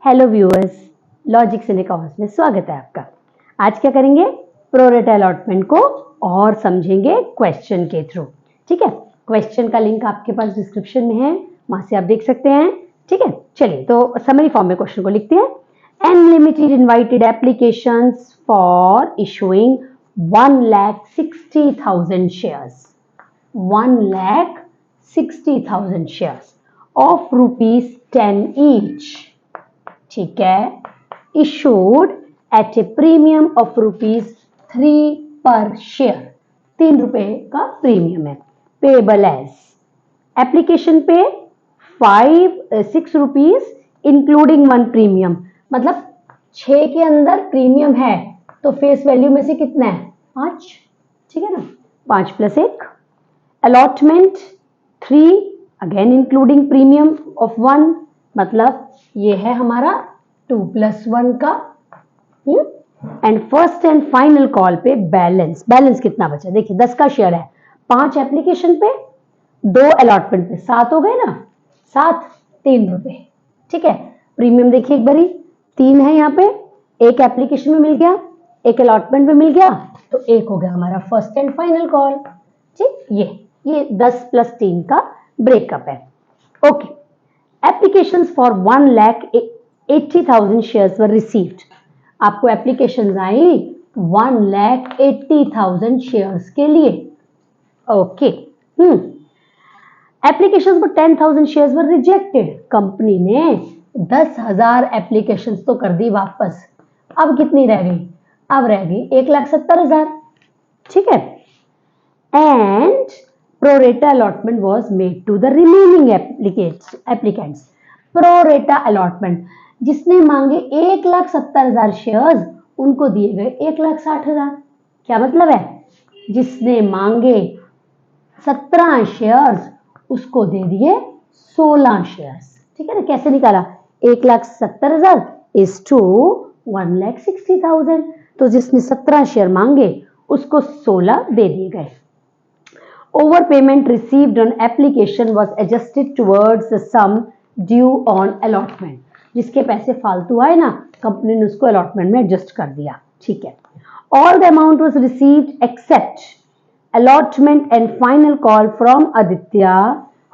Hello viewers, logics इन accounts में स्वागत है आपका। आज क्या करेंगे? प्रोरेटा अलॉटमेंट को और समझेंगे क्वेश्चन के थ्रू। ठीक है, क्वेश्चन का लिंक आपके पास डिस्क्रिप्शन में है, वहां से आप देख सकते हैं। ठीक है, चलिए तो समरी फॉर्म में क्वेश्चन को लिखते हैं। Unlimited invited applications for issuing 1,60,000 shares 1,60,000 shares of ₹10 each. ठीक है, issued at A premium of ₹3 पर शेयर। 3 रुपए का प्रीमियम है। पेबल एज एप्लीकेशन पे 6 रुपीज इंक्लूडिंग 1 प्रीमियम, मतलब 6 के अंदर प्रीमियम है तो फेस वैल्यू में से कितना है? 5। ठीक है ना, 5 + 1। Allotment 3 again including premium of 1, मतलब ये है हमारा 2 + 1 का। And first and final call पे बैलेंस कितना बचा? देखिए 10 का शेयर है, 5 एप्लीकेशन पे, 2 अलॉटमेंट पे, 7 हो गए ना। 7 3 रुपए। ठीक है, प्रीमियम देखिए एक बारी 3 है यहाँ पे, 1 एप्लीकेशन में मिल गया, 1 अलॉटमेंट में मिल गया, तो 1 हो गया हमारा फर्स्ट एंड फाइनल कॉल। ठीक, ये 10 + 3 का ब्रेकअप है। Okay, applications for 1,80,000 shares were received. आपको एप्लीकेशंस आई 1,80,000 शेयर्स के लिए। Okay, applications for 10,000 shares were rejected. Company ने 10,000 एप्लीकेशंस तो कर दी वापस। अब कितनी रह गई? अब रह गई 1,70,000। ठीक है, and pro rata allotment was made to the remaining applicants. Pro rata allotment, जिसने मांगे 1,70,000 शेयर्स, उनको दिए गए 1,60,000। क्या मतलब है? जिसने मांगे 17 शेयर्स, उसको दे दिए 16 शेयर्स। ठीक है ना, कैसे निकाला? 1,70,000 इज टू 1,60,000, तो जिसने 17 शेयर मांगे उसको 16 दे दिए गए। Overpayment received on application was adjusted towards the sum due on allotment. जिसके पैसे फालतू आए ना, कंपनी ने उसको अलॉटमेंट में एडजस्ट कर दिया। ठीक है, all the amount was received except allotment and final call from Aditya,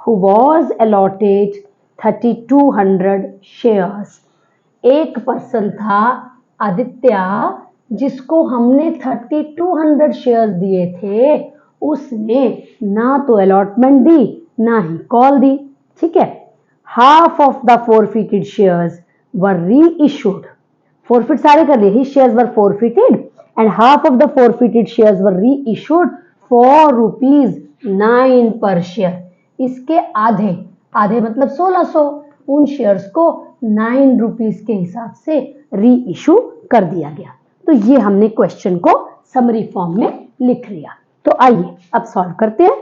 who was allotted 3,200 shares. एक पर्सन था आदित्य, जिसको हमने 3,200 शेयर्स दिए थे, उसने ना तो अलॉटमेंट दी ना ही कॉल दी। ठीक है, half of the forfeited shares were reissued. Forfeit सारे कर लिए, his shares were forfeited and half of the forfeited shares were reissued for ₹9 पर शेयर। इसके आधे मतलब 1,600, उन शेयर्स को 9 रुपीज के हिसाब से री इशू कर दिया गया। तो ये हमने क्वेश्चन को समरी फॉर्म में लिख लिया। तो आइए अब सॉल्व करते हैं।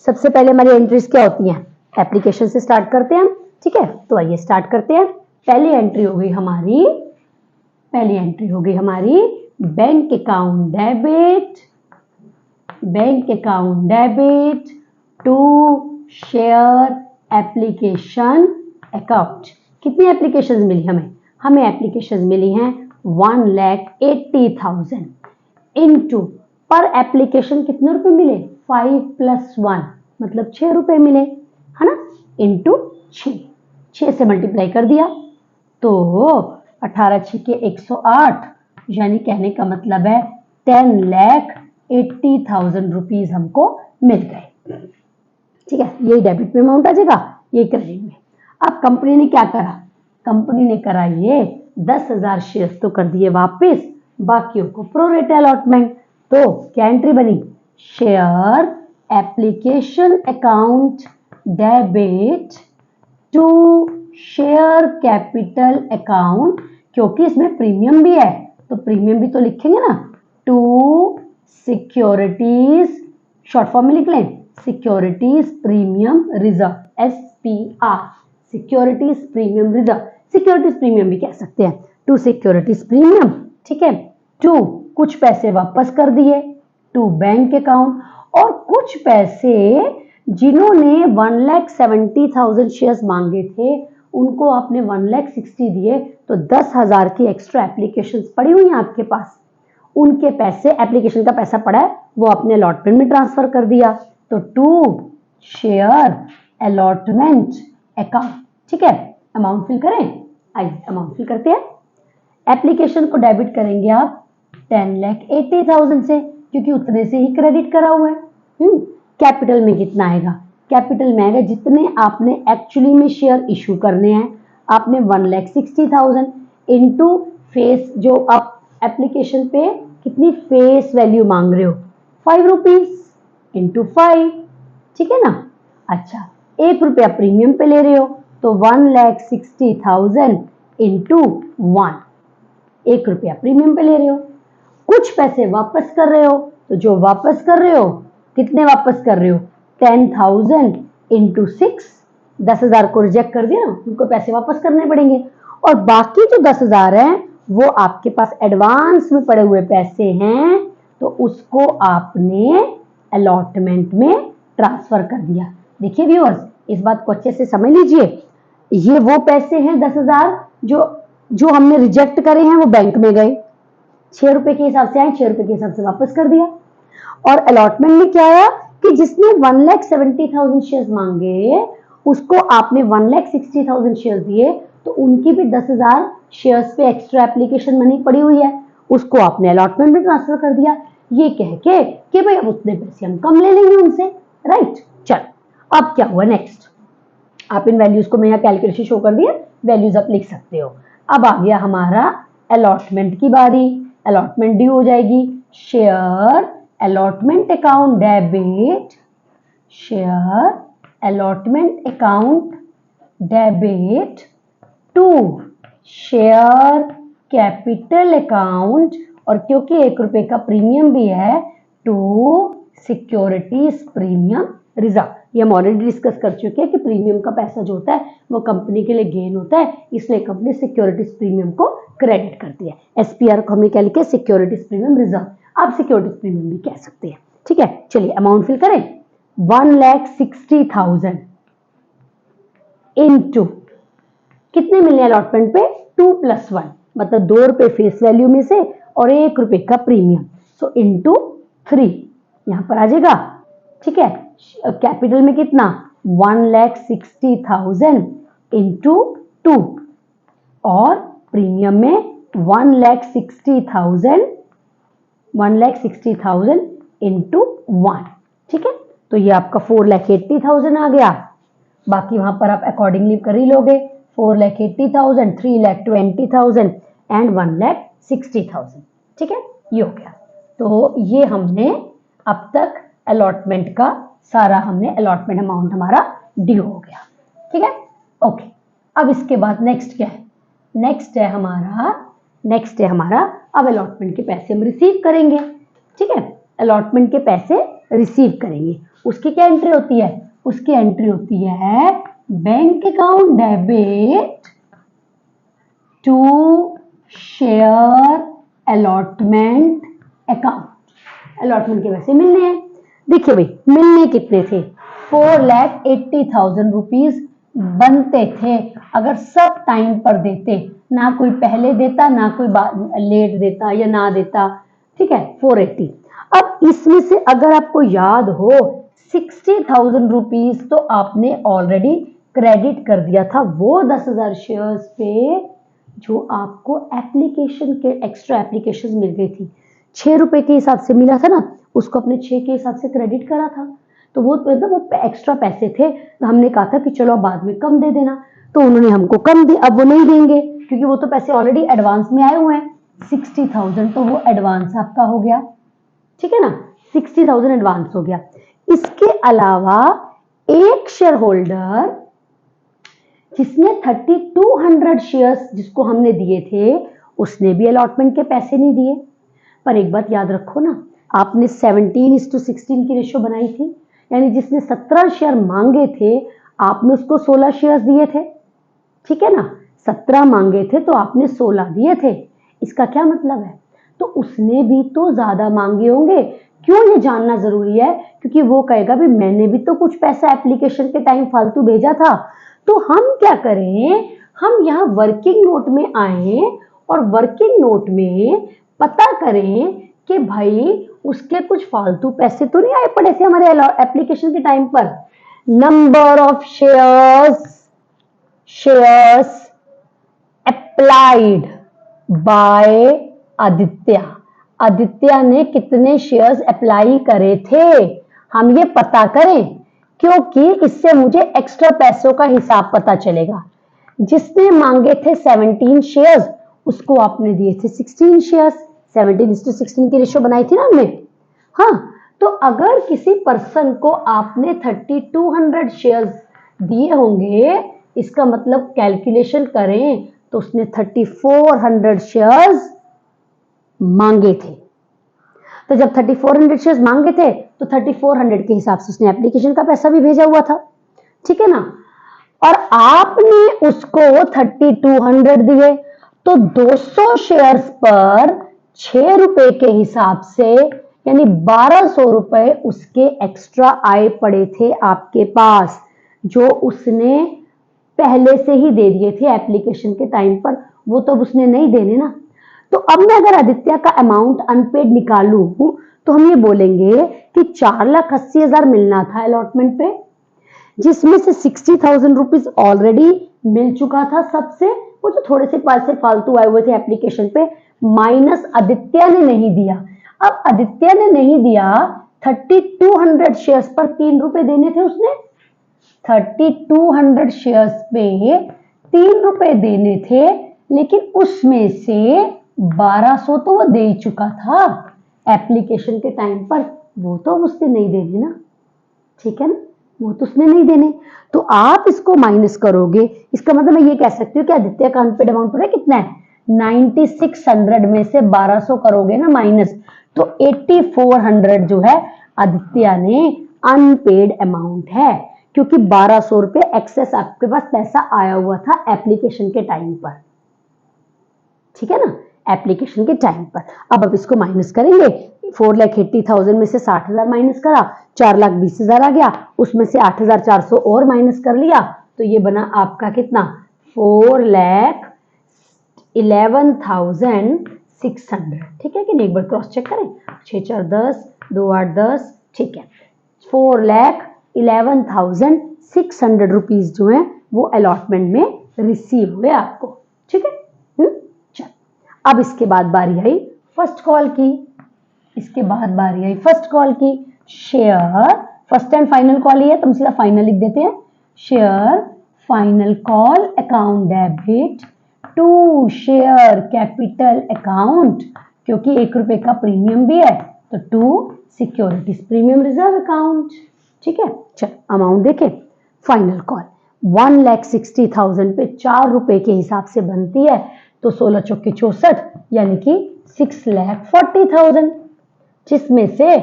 सबसे पहले हमारी एंट्रीज क्या होती हैं? एप्लीकेशन से स्टार्ट करते हैं। ठीक है, तो आइए स्टार्ट करते हैं। पहली एंट्री हो गई हमारी bank account debit to share application account. कितनी एप्लीकेशंस मिली हमें एप्लीकेशंस मिली हैं 1,80,000 इनटू पर एप्लीकेशन कितने रुपए मिले? 5 + 1 मतलब 6 रुपए मिले, है ना, इनटू 6 से मल्टीप्लाई कर दिया तो 18 × 6 = 108, यानी कहने का मतलब है 10,80,000 रुपीज हमको मिल गए। ठीक है, यही डेबिट में अमाउंट आ जाएगा, ये क्रेडिट में। अब कंपनी ने क्या करा? कंपनी ने करा ये 10,000 शेयर्स तो कर दिए वापस, बाकियों को प्रोरेटा अलॉटमेंट। तो क्या एंट्री बनी? Share application account debit to share capital account, क्योंकि इसमें प्रीमियम भी है तो प्रीमियम भी तो लिखेंगे ना। टू सिक्योरिटीज, शॉर्ट फॉर्म में लिख लें, securities premium reserve, SPR, securities premium reserve. Securities premium भी कह सकते हैं, टू सिक्योरिटीज प्रीमियम। ठीक है, टू कुछ पैसे वापस कर दिए टू बैंक अकाउंट, और कुछ पैसे जिन्होंने 1,70,000 शेयर्स मांगे थे उनको आपने 1,60,000 दिए, तो 10,000 की एक्स्ट्रा एप्लीकेशन पड़ी हुई हैं आपके पास, उनके पैसे, एप्लीकेशन का पैसा पड़ा है, वो अपने अलॉटमेंट में ट्रांसफर कर दिया। तो टू शेयर अलॉटमेंट अकाउंट, ठीक है। अमाउंट फिल करें, आइए अमाउंट फिल करते हैं। एप्लीकेशन को डेबिट करेंगे आप 10,80,000 से, क्योंकि उतने से ही क्रेडिट करा हुआ है। कैपिटल में कितना आएगा? कैपिटल में आएगा जितने आपने एक्चुअली में शेयर इशू करने हैं, आपने 1,60,000 इनटू फेस, जो आप एप्लीकेशन पे कितनी फेस वैल्यू मांग रहे हो, 5 रुपीज इंटू 5, ठीक है ना। अच्छा, 1 रुपया प्रीमियम पे ले रहे हो, तो 1,60,000 इंटू 1, 1 रुपया प्रीमियम पे ले रहे हो। कुछ पैसे वापस कर रहे हो, तो जो वापस कर रहे हो, कितने वापस कर रहे हो? 10,000 इंटू 6, 10,000 को रिजेक्ट कर दिया ना, उनको पैसे वापस करने पड़ेंगे। और बाकी जो 10,000 हैं वो आपके पास एडवांस में पड़े हुए पैसे हैं, तो उसको आपने अलॉटमेंट में ट्रांसफर कर दिया। देखिए व्यूअर्स, इस बात को अच्छे से समझ लीजिए, ये वो पैसे हैं 10,000 जो हमने रिजेक्ट करे हैं, वो बैंक में गए, 6 रुपए के हिसाब से आए, 6 रुपए के हिसाब से वापस कर दिया। और अलॉटमेंट में क्या आया कि जिसने 1,70,000 शेयर मांगे, उसको आपने 1,60,000 शेयर दिए, तो उनकी भी 10,000 शेयर्स पे एक्स्ट्रा एप्लीकेशन मनी पड़ी हुई है, उसको आपने अलॉटमेंट में ट्रांसफर कर दिया, ये कह के कि भाई अब उतने पैसे हम कम ले लेंगे उनसे, राइट। चलो, अब क्या हुआ नेक्स्ट, आप इन वैल्यूज को मैं यहाँ कैलकुलेशन शो कर दिया, वैल्यूज आप लिख सकते हो। अब आ गया हमारा अलॉटमेंट की बारी। अलॉटमेंट ड्यू हो जाएगी, share allotment account debit, share allotment account debit to share capital account, और क्योंकि 1 रुपए का प्रीमियम भी है, टू सिक्योरिटीज प्रीमियम रिजर्व। ये हम ऑलरेडी डिस्कस कर चुके हैं कि प्रीमियम का पैसा जो होता है वो कंपनी के लिए गेन होता है, इसलिए कंपनी सिक्योरिटीज प्रीमियम को क्रेडिट करती है। एसपीआर को हमें क्या लिखे? सिक्योरिटीज प्रीमियम रिजर्व, आप सिक्योरिटीज प्रीमियम भी कह सकते हैं, ठीक है। चलिए अमाउंट फिल करें, 1,60,000 इनटू कितने मिलने अलॉटमेंट पे? 2 + 1, मतलब 2 रुपए फेस वैल्यू में से और 1 रुपए का प्रीमियम, सो इंटू 3 यहां पर आ जाएगा, ठीक है। कैपिटल में कितना? 1,60,000 इंटू 2, और प्रीमियम में 1,60,000 इंटू 1, ठीक है। तो ये आपका 4,80,000 आ गया। बाकी वहां पर आप अकॉर्डिंगली कर ही लोगे, 4,80,000, 3,20,000 एंड 1,60,000, ठीक है, ये हो गया। तो ये हमने अब तक अलॉटमेंट का सारा, हमने अलॉटमेंट अमाउंट हमारा ड्यू हो गया, ठीक है, ओके। अब इसके बाद नेक्स्ट क्या है? नेक्स्ट है हमारा अब अलॉटमेंट के पैसे हम रिसीव करेंगे, ठीक है। अलॉटमेंट के पैसे रिसीव करेंगे, उसकी क्या एंट्री होती है? उसकी एंट्री होती है bank account debit to share allotment account. Allotment के पैसे मिलने हैं। देखिए भाई, मिलने कितने थे? 4,80,000 रुपीज बनते थे अगर सब टाइम पर देते, ना कोई पहले देता ना कोई लेट देता या ना देता, ठीक है। 480। अब इसमें से अगर आपको याद हो 60,000 रुपीज तो आपने ऑलरेडी क्रेडिट कर दिया था वो 10,000 शेयर्स पे जो आपको एप्लीकेशन के एक्स्ट्रा एप्लीकेशन मिल गई थी। 6 रुपए के हिसाब से मिला था ना, उसको अपने 6 के हिसाब से क्रेडिट करा था, तो वो मतलब वो एक्स्ट्रा पैसे थे, तो हमने कहा था कि चलो बाद में कम दे देना, तो उन्होंने हमको कम दिया। अब वो नहीं देंगे क्योंकि वो तो पैसे ऑलरेडी एडवांस में आए हुए हैं। 60,000 तो वो एडवांस आपका हो गया, ठीक है ना, 60,000 एडवांस हो गया। इसके अलावा एक शेयर होल्डर जिसने 3,200 शेयर्स जिसको हमने दिए थे, उसने भी अलॉटमेंट के पैसे नहीं दिए। पर एक बात याद रखो ना, आपने 17:16 की रेशो बनाई थी, यानी जिसने 17 शेयर मांगे थे आपने उसको 16 शेयर दिए थे, ठीक है ना। 17 मांगे थे तो आपने 16 दिए थे। इसका क्या मतलब है? तो उसने भी तो ज्यादा मांगे होंगे। क्यों ये जानना जरूरी है? क्योंकि वो कहेगा भी मैंने भी तो कुछ पैसा एप्लीकेशन के टाइम फालतू भेजा था, तो हम क्या करें, हम यहाँ वर्किंग नोट में आए और वर्किंग नोट में पता करें कि भाई उसके कुछ फालतू पैसे तो नहीं आए पड़े थे हमारे एप्लीकेशन के टाइम पर। Number of shares applied by Aditya, Aditya ने कितने शेयर्स अप्लाई करे थे, हम ये पता करें, क्योंकि इससे मुझे एक्स्ट्रा पैसों का हिसाब पता चलेगा। जिसने मांगे थे 17 शेयर्स उसको आपने दिए थे 16 शेयर्स, 17:16 की रेशियो बनाई थी ना हमने। हाँ, तो अगर किसी पर्सन को आपने 3200 शेयर्स दिए होंगे, इसका मतलब कैलकुलेशन करें तो उसने 3400 शेयर्स मांगे थे। तो जब 3400 शेयर्स मांगे थे तो 3400 के हिसाब से उसने एप्लीकेशन का पैसा भी भेजा हुआ था, ठीक है ना। और आपने उसको 3200 दिए, तो 200 शेयर्स पर 6 रुपए के हिसाब से यानी 1200 रुपए उसके एक्स्ट्रा आए पड़े थे आपके पास, जो उसने पहले से ही दे दिए थे एप्लीकेशन के टाइम पर, वो तो उसने नहीं देने ना। तो अब मैं अगर आदित्य का अमाउंट अनपेड निकालूं तो हम ये बोलेंगे कि 4,80,000 मिलना था अलॉटमेंट पे, जिसमें से 60,000 रुपीज ऑलरेडी मिल चुका था सबसे, वो जो थोड़े से पैसे फालतू आए हुए थे एप्लीकेशन पे, माइनस आदित्य ने नहीं दिया। अब आदित्य ने नहीं दिया, 3200 शेयर्स पर 3 रुपए देने थे उसने, 3200 शेयर्स पे 3 रुपए देने थे, लेकिन उसमें से 1200 तो वो दे ही चुका था एप्लीकेशन के टाइम पर, वो तो उसने नहीं देने ना, ठीक है ना, वो तो उसने नहीं देने। तो आप इसको माइनस करोगे, इसका मतलब मैं ये कह सकती हूँ कि आदित्य का अनपेड अमाउंट पता है कितना है, 9600 में से 1200 करोगे ना माइनस, तो 8400 जो है आदित्य ने अनपेड अमाउंट है, क्योंकि 1200 रुपए एक्सेस आपके पास पैसा आया हुआ था एप्लीकेशन के टाइम पर, ठीक है ना, एप्लीकेशन के टाइम पर। अब इसको माइनस करेंगे, 4,80,000 में से 60,000 माइनस करा, 4,20,000 आ गया, उसमें से 8,400 और माइनस कर लिया, तो ये बना आपका कितना, 4,11,600, ठीक है कि नहीं, एक बार क्रॉस चेक करें, 6 4 10, 2 8 10, ठीक है, 4,11,600 रुपीज जो है वो अलॉटमेंट में रिसीव हुए आपको, ठीक है। चल, अब इसके बाद बारी आई फर्स्ट कॉल की, इसके बाद बारी आई फर्स्ट कॉल की, share first and final call ही है तो हम सीधा फाइनल लिख देते हैं, share final call account debit to share capital account, क्योंकि 1 रुपए का प्रीमियम भी है तो to securities premium reserve account, ठीक है। चल अमाउंट देखें, फाइनल कॉल 1,60,000 पे 4 रुपए के हिसाब से बनती है, तो 16 चौके 64 यानी कि 6,40,000, जिसमें से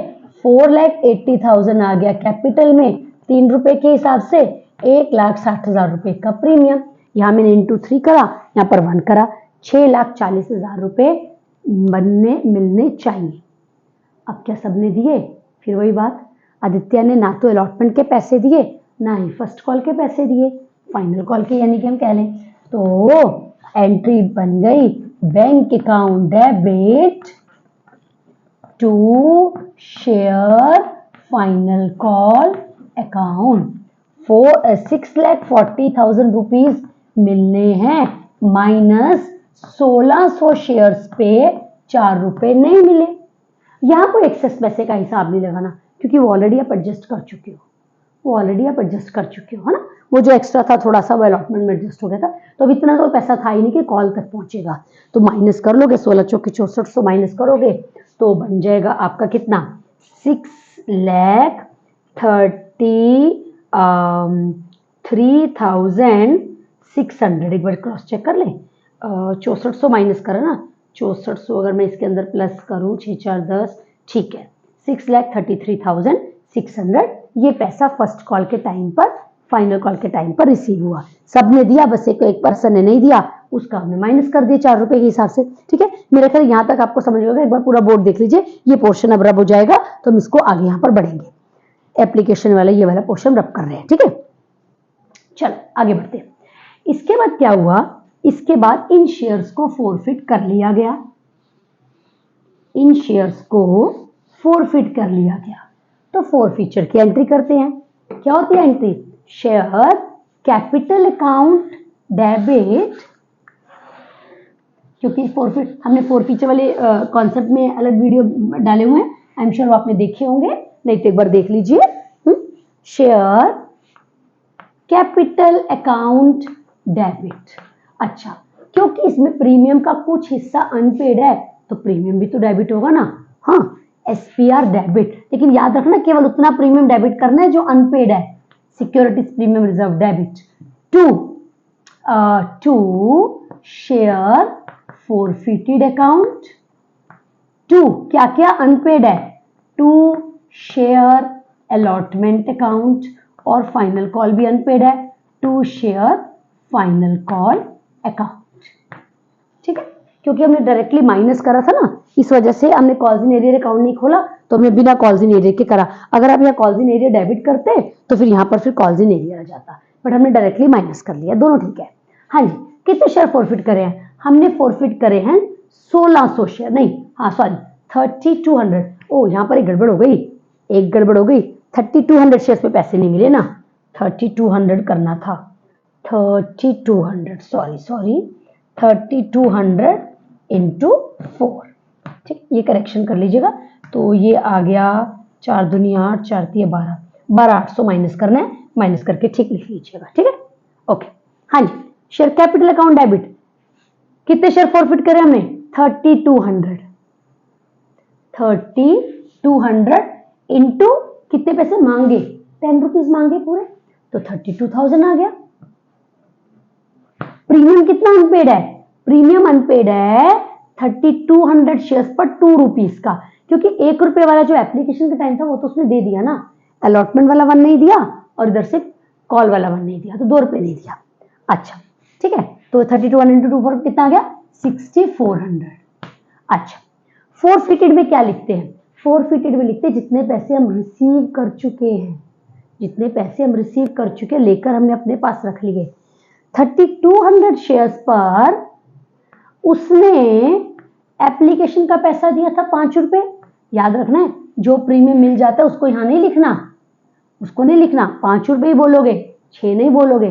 4,80,000 आ गया कैपिटल में 3 रुपए के हिसाब से, 1,60,000 रुपए का प्रीमियम, यहाँ मैंने इंटू 3 करा, यहाँ पर 1 करा, 6,40,000 रुपए बनने मिलने चाहिए। अब क्या सबने दिए, फिर वही बात, आदित्य ने ना तो अलॉटमेंट के पैसे दिए ना ही फर्स्ट कॉल के पैसे दिए, फाइनल कॉल के यानी कि हम कह लें, तो एंट्री बन गई bank account debit to share final call account, 6,40,000 rupees मिलने हैं, माइनस 1600 शेयर्स पे 4 रुपए नहीं मिले। यहाँ कोई एक्सेस पैसे का हिसाब नहीं लगाना, क्योंकि वो ऑलरेडी आप एडजस्ट कर चुके हो, वो ऑलरेडी आप एडजस्ट कर चुके हो, है ना, वो जो एक्स्ट्रा था थोड़ा सा वो अलॉटमेंट में एडजस्ट हो गया था, तो अब इतना तो पैसा था ही नहीं कि कॉल तक पहुंचेगा, तो माइनस कर लोगे, 16 चौके 64 माइनस करोगे तो बन जाएगा आपका कितना, 6,33,600, एक बार क्रॉस चेक कर ले, 6400 माइनस करा ना, 6400 अगर मैं इसके अंदर प्लस करूं, 6 4 10, ठीक है, 6,33,600 ये पैसा फर्स्ट कॉल के टाइम पर, फाइनल कॉल के टाइम पर रिसीव हुआ। सबने दिया, बस एक पर्सन ने नहीं दिया, उसका हमने माइनस कर दिया 4 रुपए के हिसाब से, ठीक है। मेरे ख्याल यहाँ तक आपको समझ होगा, एक बार पूरा बोर्ड देख लीजिए, ये पोर्शन अब रब हो जाएगा तो हम इसको आगे यहाँ पर बढ़ेंगे, एप्लीकेशन वाला ये वाला पोर्शन रब कर रहे हैं, ठीक है। चलो आगे बढ़ते हैं। इसके बाद क्या हुआ, इसके बाद इन शेयर्स को फोरफिट कर लिया गया, इन शेयर्स को फोरफिट कर लिया गया। तो फोरफीचर की एंट्री करते हैं। क्या होती है entry, share capital account debit, क्योंकि फोरफिट हमने फोरफीचर वाले कॉन्सेप्ट में अलग वीडियो डाले हुए हैं, आई एम श्योर आपने देखे होंगे, नहीं तो एक बार देख लीजिए। Share capital account debit. अच्छा, क्योंकि इसमें प्रीमियम का कुछ हिस्सा अनपेड है तो प्रीमियम भी तो डेबिट होगा ना। हाँ, एसपीआर डेबिट, लेकिन याद रखना केवल उतना प्रीमियम डेबिट करना है जो अनपेड है। Securities premium reserve debit. To share forfeited account. To क्या क्या अनपेड है, टू शेयर अलॉटमेंट अकाउंट, और फाइनल कॉल भी अनपेड है, to share final call account. ठीक है, क्योंकि हमने डायरेक्टली माइनस करा था ना, इस वजह से हमने कॉल्स इन एरियर अकाउंट नहीं खोला, तो हमने बिना कॉल्स इन एरियर के करा। अगर आप यहाँ कॉल्स इन एरियर डेबिट करते तो फिर यहाँ पर फिर कॉल्स इन एरियर आ जाता, बट हमने डायरेक्टली माइनस कर लिया, दोनों ठीक है। हाँ जी, कितने शेयर फॉरफिट करे हैं, हमने फॉरफिट करे हैं 1600 शेयर, नहीं हाँ सॉरी 3200। ओ यहाँ पर एक गड़बड़ हो गई, एक गड़बड़ हो गई, 3200 शेयर्स पे पैसे नहीं मिले ना, 3200 करना था, 3200 सॉरी 3200 इंटू 4। ठीक, ये करेक्शन कर लीजिएगा। तो ये आ गया 4 दूनी 8, 4 3 12, 12800 माइनस करना है, माइनस करके ठीक लिख लीजिएगा। ठीक है, ओके। हाँ जी, शेयर कैपिटल अकाउंट डेबिट, कितने शेयर फॉरफिट करे हमने, 3200 इंटू कितने पैसे मांगे, 10 रुपीज मांगे पूरे, तो 32,000 आ गया। प्रीमियम कितना अनपेड है, प्रीमियम अनपेड है 3200 शेयर्स पर 2 रुपीज का, क्योंकि 1 रुपए वाला जो एप्लीकेशन का टाइम था वो तो उसने दे दिया ना, अलॉटमेंट वाला 1 नहीं दिया और इधर से कॉल वाला 1 नहीं दिया, तो 2 रुपए नहीं दिया। अच्छा ठीक है, तो 3200 इंटू 2 कितना आ गया, 6400। अच्छा, फोरफिटेड में क्या लिखते हैं, फोरफिटेड में लिखते हैं जितने पैसे हम रिसीव कर चुके हैं, जितने पैसे हम रिसीव कर चुके हैं लेकर हमने अपने पास रख लिए। 3200 शेयर्स पर उसने एप्लीकेशन का पैसा दिया था 5 रुपए, याद रखना है जो प्रीमियम मिल जाता है उसको यहां नहीं लिखना, उसको नहीं लिखना, 5 रुपए ही बोलोगे, 6 नहीं बोलोगे।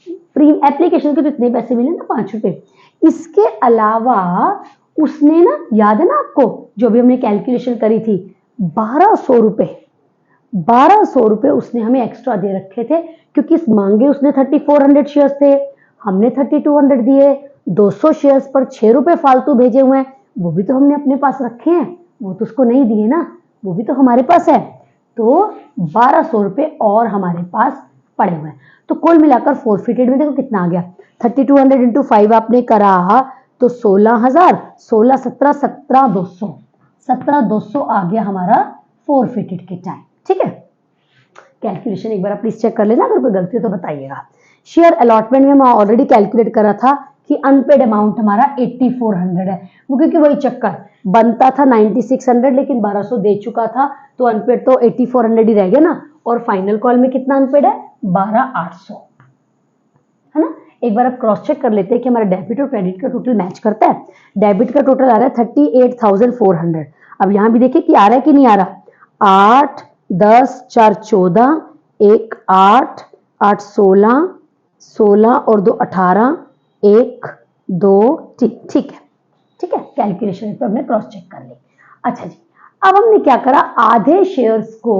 एप्लीकेशन के तो इतने पैसे मिले ना 5 रुपए। इसके अलावा उसने ना, याद है ना आपको जो भी हमने कैलकुलेशन करी थी, 1200 रुपए उसने हमें एक्स्ट्रा दे रखे थे, क्योंकि इस मांगे उसने 3400 शेयर्स थे, हमने 3200 दिए, 200 शेयर्स पर 6 रुपए फालतू भेजे हुए हैं, वो भी तो हमने अपने पास रखे हैं, वो तो उसको नहीं दिए ना, वो भी तो हमारे पास है, तो 1200 रुपए और हमारे पास पड़े हुए हैं। तो कुल मिलाकर फोरफिटेड में देखो कितना आ गया, 3200 इंटू 5 आपने करा तो 16000, 16 17 17200, 17200 आ गया हमारा फोरफिटेड के टाइम। ठीक है, कैलकुलेशन एक बार आप प्लीज चेक कर लेना, अगर कोई गलती हो तो बताइएगा। शेयर अलॉटमेंट में मैं ऑलरेडी कैलकुलेट करा था कि अनपेड अमाउंट हमारा 8400 है, वो क्योंकि वही चक्कर बनता था 9600, लेकिन 1200 दे चुका था तो अनपेड तो 8400 ही रह गया ना, और फाइनल कॉल में कितना अनपेड है, 12800 है ना। एक बार आप क्रॉस चेक कर लेते हैं कि हमारा डेबिट और क्रेडिट का टोटल मैच करता है। डेबिट का टोटल आ रहा है 38,400। अब यहां भी देखिए कि आ रहा है कि नहीं आ रहा, 8 10 4 14, 1 8 8 16 16 और 2 18, 1 2 ठीक है, ठीक है, कैलकुलेशन पे हमने क्रॉस चेक कर ली। अच्छा जी, अब हमने क्या करा, आधे शेयर्स को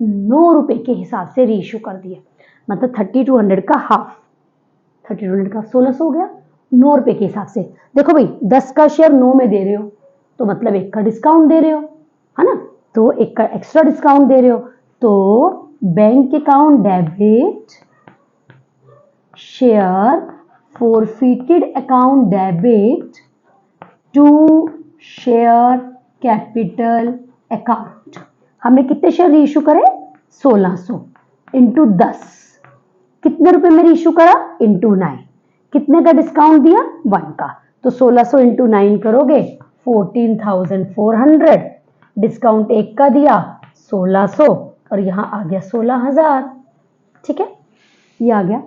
9 रुपए के हिसाब से रीइश्यू कर दिया, मतलब 3200 का हाफ, 3200 का 1600 हो गया 9 रुपए के हिसाब से। देखो भाई 10 का शेयर 9 में दे रहे हो तो मतलब 1 का डिस्काउंट दे रहे हो, है ना, तो 1 का एक्स्ट्रा डिस्काउंट दे रहे हो, तो bank account debit share forfeited account debit to share capital account. हमने कितने शेयर रीइश्यू करे, 1600 इंटू 10, कितने रुपए में रीइश्यू करा, इंटू 9, कितने का डिस्काउंट दिया, 1 का, तो 1600 इंटू 9 करोगे 14,400, डिस्काउंट 1 का दिया 1600 और यहां आ गया 16,000। ठीक है, ये आ गया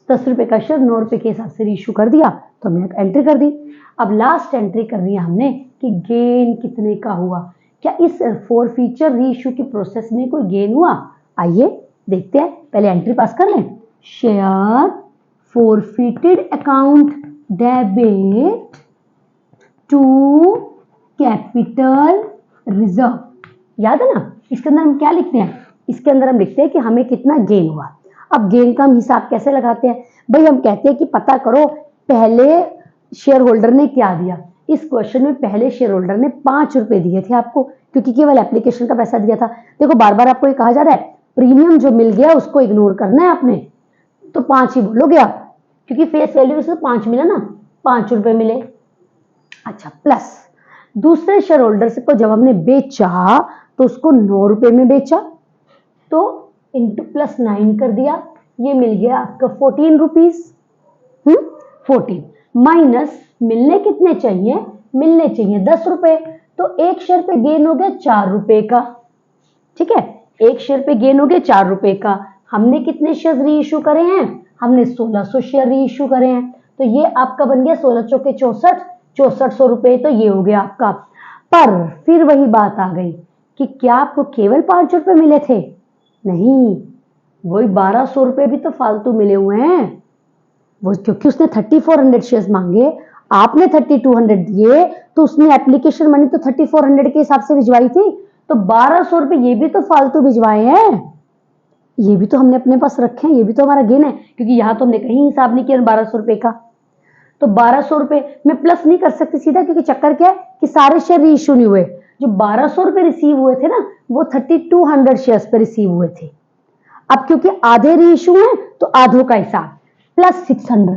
10 रुपए का शेयर 9 रुपए के हिसाब से रीइश्यू कर दिया, तो हमने एंट्री कर दी। अब लास्ट एंट्री करनी है हमने कि गेन कितने का हुआ, क्या इस फॉरफीचर रीइश्यू की प्रोसेस में कोई गेन हुआ। आइए देखते हैं, पहले एंट्री पास कर लें। Share forfeited account debit to capital reserve, याद है ना। इसके अंदर हम क्या लिखते हैं, इसके अंदर हम लिखते हैं कि हमें कितना गेन हुआ। अब गेन का हम हिसाब कैसे लगाते हैं भाई, हम कहते हैं कि पता करो पहले शेयर होल्डर ने क्या दिया। इस क्वेश्चन में पहले शेयर होल्डर ने 5 रुपए दिए थे आपको, क्योंकि केवल एप्लीकेशन का पैसा दिया था। देखो बार बार आपको ये कहा जा रहा है प्रीमियम जो मिल गया उसको इग्नोर करना है आपने, तो 5 ही बोलोगे आप, क्योंकि फेस वैल्यू से 5 मिला ना, 5 रुपए मिले। अच्छा, प्लस दूसरे शेयर होल्डर से को जब हमने बेचा तो उसको 9 रुपए में बेचा, तो इंटू प्लस 9 कर दिया, ये मिल गया आपका 14 रुपीज। 14 माइनस मिलने कितने चाहिए, मिलने चाहिए 10 रुपए, तो एक शेयर पे गेन हो गया 4 रुपए का। ठीक है, एक शेयर पे गेन हो गया 4 रुपए का। हमने कितने शेयर रीइश्यू करे हैं, हमने 1600 शेयर रीइश्यू करे हैं, तो ये आपका बन गया 16 चौके 64, 6400 रुपए, तो ये हो गया आपका। पर फिर वही बात आ गई कि क्या आपको केवल 5 रुपए मिले थे, नहीं, वही 1200 रुपए भी तो फालतू मिले हुए हैं वो, क्योंकि उसने 3400 शेयर्स मांगे, आपने 3200 दिए, तो उसने एप्लीकेशन मनी तो 3400 के हिसाब से भिजवाई थी, तो 1200 रुपए ये भी तो फालतू भिजवाए हैं, ये भी तो हमने अपने पास रखे हैं, ये भी तो हमारा गेन है, क्योंकि यहां तो हमने कहीं हिसाब नहीं किया 1200 रुपए का। तो 1200 रुपए में प्लस नहीं कर सकते सीधा, क्योंकि चक्कर क्या है कि सारे शेयर रीइश्यू नहीं हुए, जो 1200 रुपए रिसीव हुए थे ना वो 3200 शेयर्स पे रिसीव हुए थे। अब क्योंकि आधे रीइश्यू हैं तो आधों का हिसाब प्लस 600,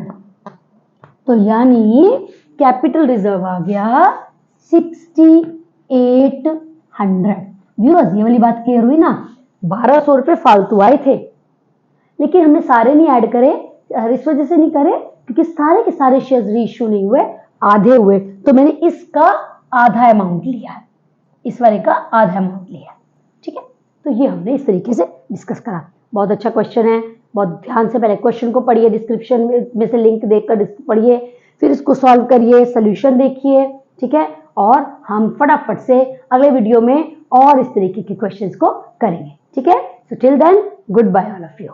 तो यानी कैपिटल रिजर्व आ गया 6800। व्यूअर्स ये वाली बात क्लियर हुई ना, 1200 रुपए फालतू आए थे, लेकिन हमने सारे नहीं ऐड करे, इस वजह से नहीं करे क्योंकि सारे के सारे शेयर्स रीइश्यू नहीं हुए, आधे हुए, तो मैंने इसका आधा अमाउंट लिया है, इस वाले का आधा अमाउंट लिया। ठीक है, तो ये हमने इस तरीके से डिस्कस करा। बहुत अच्छा क्वेश्चन है, बहुत ध्यान से पहले क्वेश्चन को पढ़िए, डिस्क्रिप्शन में से लिंक देखकर पढ़िए, फिर इसको सॉल्व करिए, सोल्यूशन देखिए। ठीक है, और हम फटाफट से अगले वीडियो में और इस तरीके के क्वेश्चंस को करेंगे। ठीक है, so till then goodbye all of you.